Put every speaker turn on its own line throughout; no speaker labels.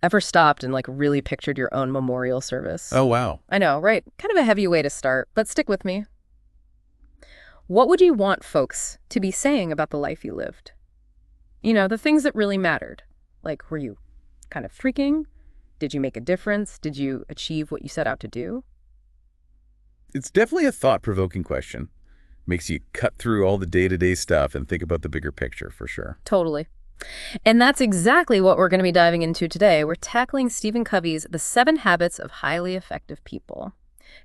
Ever stopped and really pictured your own memorial service?
Oh, wow.
I know, right? Kind of a heavy way to start, but stick with me. What would you want folks to be saying about the life you lived? The things that really mattered. Like, were you kind of freaking? Did you make a difference? Did you achieve what you set out to do?
It's definitely a thought-provoking question. Makes you cut through all the day-to-day stuff and think about the bigger picture, for sure.
Totally. And that's exactly what we're going to be diving into today. We're tackling Stephen Covey's The 7 Habits of Highly Effective People.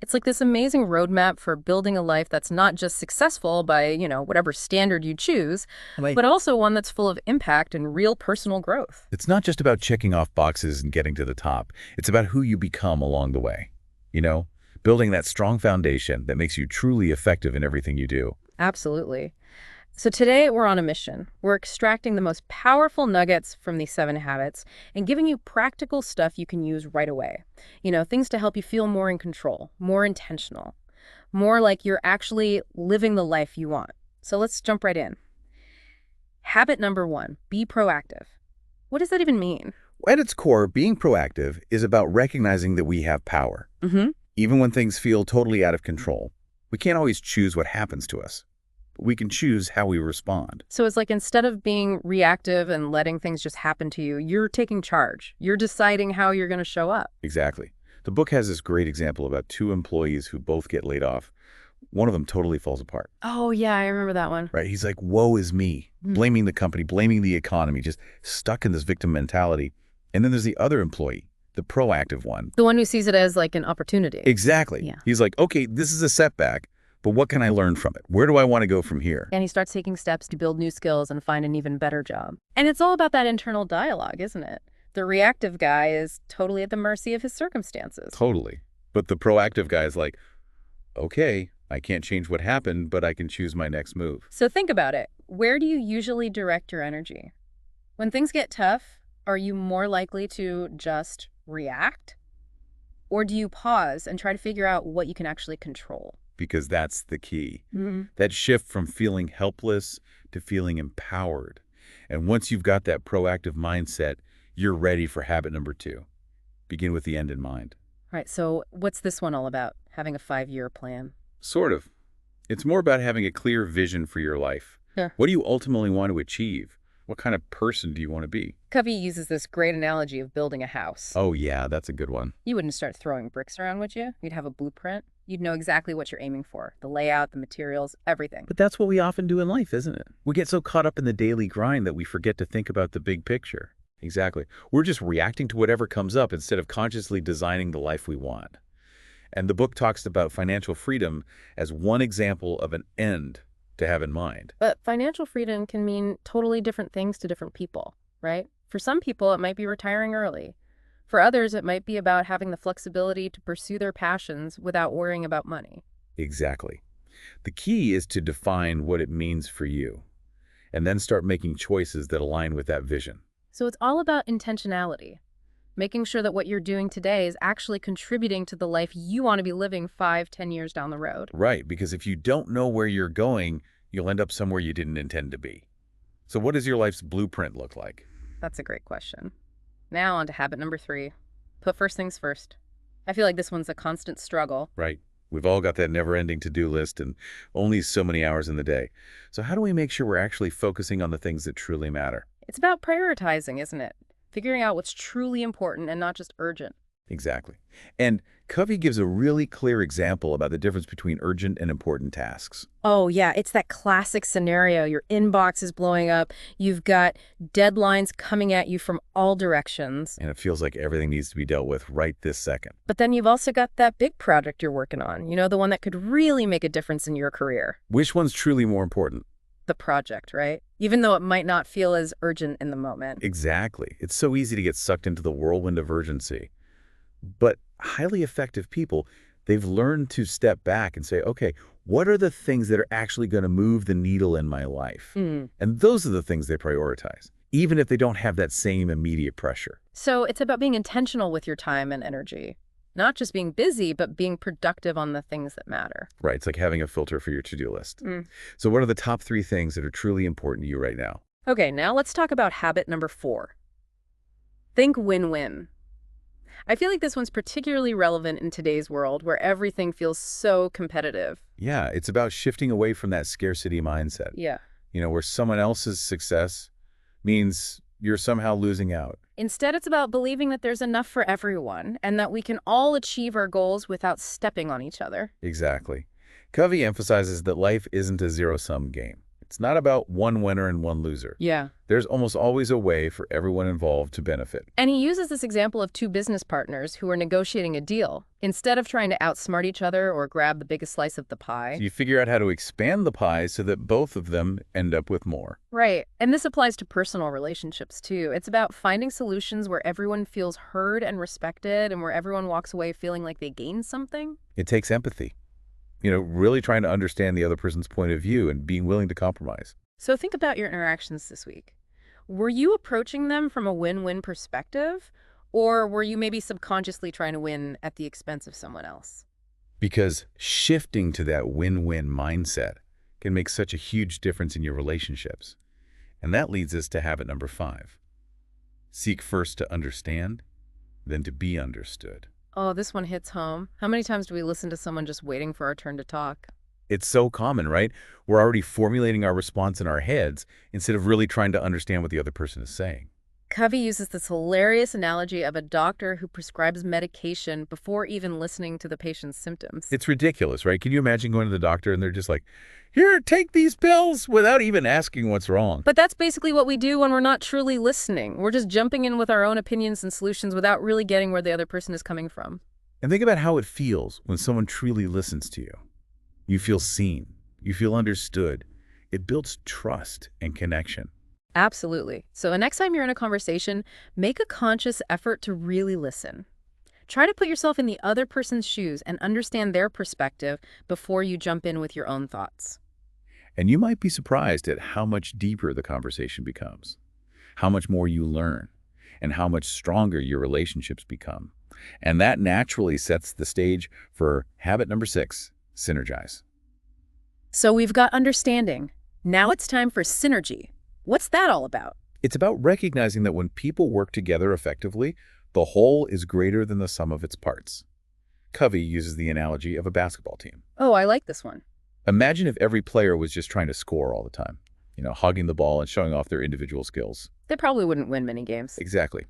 It's like this amazing roadmap for building a life that's not just successful by, whatever standard you choose,
Right.
but also one that's full of impact and real personal growth.
It's not just about checking off boxes and getting to the top. It's about who you become along the way. You know, building that strong foundation that makes you truly effective in everything you do.
Absolutely. So today we're on a mission. We're extracting the most powerful nuggets from these 7 habits and giving you practical stuff you can use right away. Things to help you feel more in control, more intentional, more like you're actually living the life you want. So let's jump right in. Habit number 1, be proactive. What does that even mean?
At its core, being proactive is about recognizing that we have power.
Mm-hmm.
Even when things feel totally out of control, we can't always choose what happens to us. But we can choose how we respond.
So it's like instead of being reactive and letting things just happen to you, you're taking charge. You're deciding how you're going to show up.
Exactly. The book has this great example about 2 employees who both get laid off. One of them totally falls apart,
Oh, yeah, I remember that one.
right? He's like, woe is me, blaming the company, blaming the economy, just stuck in this victim mentality. And then there's the other employee, the proactive one.
The one who sees it as like an opportunity.
Exactly.
Yeah.
He's like, okay, this is a setback, but what can I learn from it? Where do I want to go from here?
And he starts taking steps to build new skills and find an even better job. And it's all about that internal dialogue, isn't it? The reactive guy is totally at the mercy of his circumstances.
Totally. But the proactive guy is like, okay, I can't change what happened, but I can choose my next move.
So think about it. Where do you usually direct your energy? When things get tough, are you more likely to just react? Or do you pause and try to figure out what you can actually control?
Because that's the key.
Mm-hmm.
That shift from feeling helpless to feeling empowered. And once you've got that proactive mindset, you're ready for habit number 2. Begin with the end in mind.
Right, so what's this one all about? Having a 5-year plan?
Sort of. It's more about having a clear vision for your life.
Yeah.
What do you ultimately want to achieve? What kind of person do you want to be?
Covey uses this great analogy of building a house.
Oh, yeah, that's a good one.
You wouldn't start throwing bricks around, would you? You'd have a blueprint. You'd know exactly what you're aiming for, the layout, the materials, everything.
But that's what we often do in life, isn't it? We get so caught up in the daily grind that we forget to think about the big picture. Exactly. We're just reacting to whatever comes up instead of consciously designing the life we want. And the book talks about financial freedom as one example of an end to have in mind.
But financial freedom can mean totally different things to different people, right? For some people, it might be retiring early. For others, it might be about having the flexibility to pursue their passions without worrying about money.
Exactly. The key is to define what it means for you, and then start making choices that align with that vision.
So it's all about intentionality, making sure that what you're doing today is actually contributing to the life you want to be living 5, 10 years down the road.
Right, because if you don't know where you're going, you'll end up somewhere you didn't intend to be. So what does your life's blueprint look like?
That's a great question. Now on to habit number 3. Put first things first. I feel like this one's a constant struggle.
Right. We've all got that never-ending to-do list and only so many hours in the day. So how do we make sure we're actually focusing on the things that truly matter?
It's about prioritizing, isn't it? Figuring out what's truly important and not just urgent.
Exactly. And Covey gives a really clear example about the difference between urgent and important tasks.
Oh, yeah, it's that classic scenario. Your inbox is blowing up. You've got deadlines coming at you from all directions.
And it feels like everything needs to be dealt with right this second.
But then you've also got that big project you're working on, the one that could really make a difference in your career.
Which one's truly more important?
The project, right? Even though it might not feel as urgent in the moment.
Exactly. It's so easy to get sucked into the whirlwind of urgency. But highly effective people, they've learned to step back and say, okay, what are the things that are actually going to move the needle in my life? And those are the things they prioritize, even if they don't have that same immediate pressure.
So it's about being intentional with your time and energy. Not just being busy, but being productive on the things that matter.
Right. It's like having a filter for your to-do list. So what are the top 3 things that are truly important to you right now?
Okay, now let's talk about habit number 4. Think win-win. I feel like this one's particularly relevant in today's world where everything feels so competitive.
Yeah, it's about shifting away from that scarcity mindset,
Yeah.
where someone else's success means you're somehow losing out.
Instead, it's about believing that there's enough for everyone and that we can all achieve our goals without stepping on each other.
Exactly. Covey emphasizes that life isn't a zero-sum game. It's not about one winner and one loser.
Yeah.
There's almost always a way for everyone involved to benefit.
And he uses this example of two business partners who are negotiating a deal. Instead of trying to outsmart each other or grab the biggest slice of the pie.
So you figure out how to expand the pie so that both of them end up with more.
Right. And this applies to personal relationships, too. It's about finding solutions where everyone feels heard and respected and where everyone walks away feeling like they gained something.
It takes empathy. Really trying to understand the other person's point of view and being willing to compromise.
So think about your interactions this week. Were you approaching them from a win-win perspective, or were you maybe subconsciously trying to win at the expense of someone else?
Because shifting to that win-win mindset can make such a huge difference in your relationships. And that leads us to habit number 5. Seek first to understand, then to be understood.
Oh, this one hits home. How many times do we listen to someone just waiting for our turn to talk?
It's so common, right? We're already formulating our response in our heads instead of really trying to understand what the other person is saying.
Covey uses this hilarious analogy of a doctor who prescribes medication before even listening to the patient's symptoms.
It's ridiculous, right? Can you imagine going to the doctor and they're just like, here, take these pills without even asking what's wrong?
But that's basically what we do when we're not truly listening. We're just jumping in with our own opinions and solutions without really getting where the other person is coming from.
And think about how it feels when someone truly listens to you. You feel seen. You feel understood. It builds trust and connection.
Absolutely. So next time you're in a conversation, make a conscious effort to really listen. Try to put yourself in the other person's shoes and understand their perspective before you jump in with your own thoughts.
And you might be surprised at how much deeper the conversation becomes, how much more you learn, and how much stronger your relationships become. And that naturally sets the stage for habit number 6, synergize.
So we've got understanding. Now it's time for synergy. What's that all about?
It's about recognizing that when people work together effectively, the whole is greater than the sum of its parts. Covey uses the analogy of a basketball team.
Oh, I like this one.
Imagine if every player was just trying to score all the time, hogging the ball and showing off their individual skills.
They probably wouldn't win many games.
Exactly.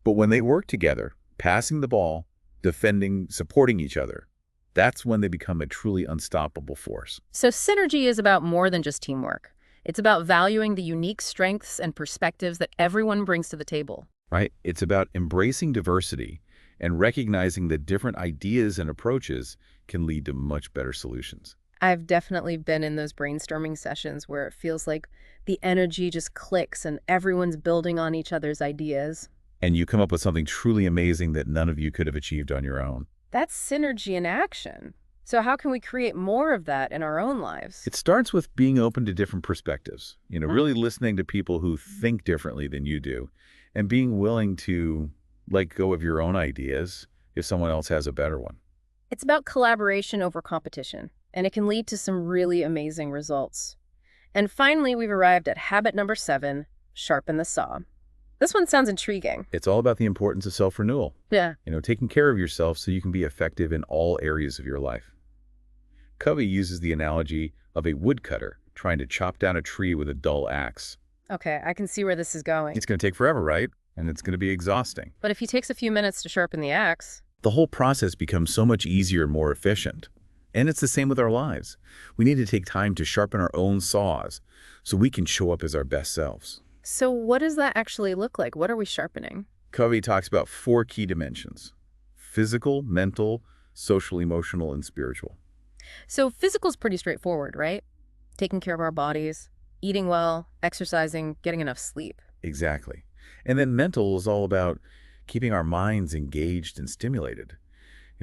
But when they work together, passing the ball, defending, supporting each other, that's when they become a truly unstoppable force.
So synergy is about more than just teamwork. It's about valuing the unique strengths and perspectives that everyone brings to the table.
Right? It's about embracing diversity and recognizing that different ideas and approaches can lead to much better solutions.
I've definitely been in those brainstorming sessions where it feels like the energy just clicks and everyone's building on each other's ideas.
And you come up with something truly amazing that none of you could have achieved on your own.
That's synergy in action. So how can we create more of that in our own lives?
It starts with being open to different perspectives, really listening to people who think differently than you do, and being willing to let go of your own ideas if someone else has a better one.
It's about collaboration over competition, and it can lead to some really amazing results. And finally, we've arrived at habit number 7, sharpen the saw. This one sounds intriguing.
It's all about the importance of self-renewal.
Yeah.
Taking care of yourself so you can be effective in all areas of your life. Covey uses the analogy of a woodcutter trying to chop down a tree with a dull axe.
Okay, I can see where this is going.
It's going to take forever, right? And it's going to be exhausting.
But if he takes a few minutes to sharpen the axe,
the whole process becomes so much easier and more efficient. And it's the same with our lives. We need to take time to sharpen our own saws so we can show up as our best selves.
So what does that actually look like? What are we sharpening?
Covey talks about 4 key dimensions: physical, mental, social, emotional, and spiritual.
So physical's pretty straightforward, right? Taking care of our bodies, eating well, exercising, getting enough sleep.
Exactly. And then mental is all about keeping our minds engaged and stimulated,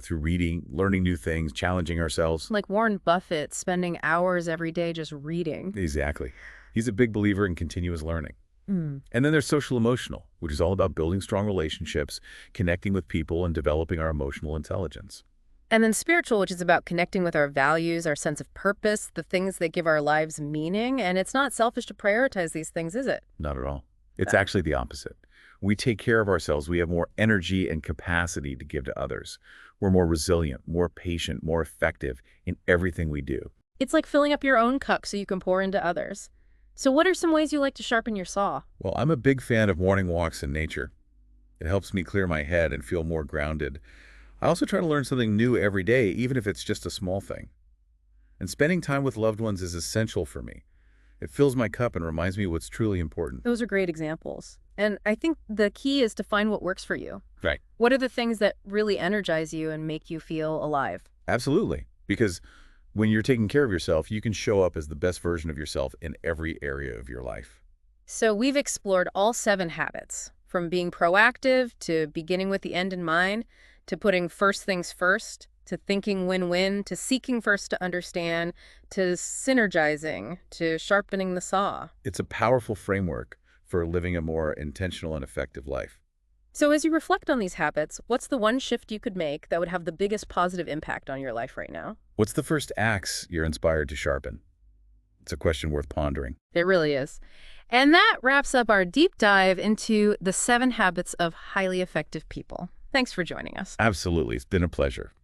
through reading, learning new things, challenging ourselves.
Like Warren Buffett spending hours every day just reading.
Exactly. He's a big believer in continuous learning. And then there's social emotional, which is all about building strong relationships, connecting with people, and developing our emotional intelligence.
And then spiritual, which is about connecting with our values, our sense of purpose, the things that give our lives meaning. And it's not selfish to prioritize these things, is it?
Not at all. It's actually the opposite. we take care of ourselves, we have more energy and capacity to give to others. We're more resilient, more patient, more effective in everything we do.
It's like filling up your own cup so you can pour into others. So what are some ways you like to sharpen your saw?
Well, I'm a big fan of morning walks in nature. It helps me clear my head and feel more grounded. I also try to learn something new every day, even if it's just a small thing. And spending time with loved ones is essential for me. It fills my cup and reminds me what's truly important.
Those are great examples. And I think the key is to find what works for you.
Right.
What are the things that really energize you and make you feel alive?
Absolutely. Because when you're taking care of yourself, you can show up as the best version of yourself in every area of your life.
So we've explored all 7 habits, from being proactive to beginning with the end in mind, to putting first things first, to thinking win-win, to seeking first to understand, to synergizing, to sharpening the saw.
It's a powerful framework for living a more intentional and effective life.
So as you reflect on these habits, what's the one shift you could make that would have the biggest positive impact on your life right now?
What's the first axe you're inspired to sharpen? It's a question worth pondering.
It really is. And that wraps up our deep dive into the 7 habits of highly effective people. Thanks for joining us.
Absolutely. It's been a pleasure.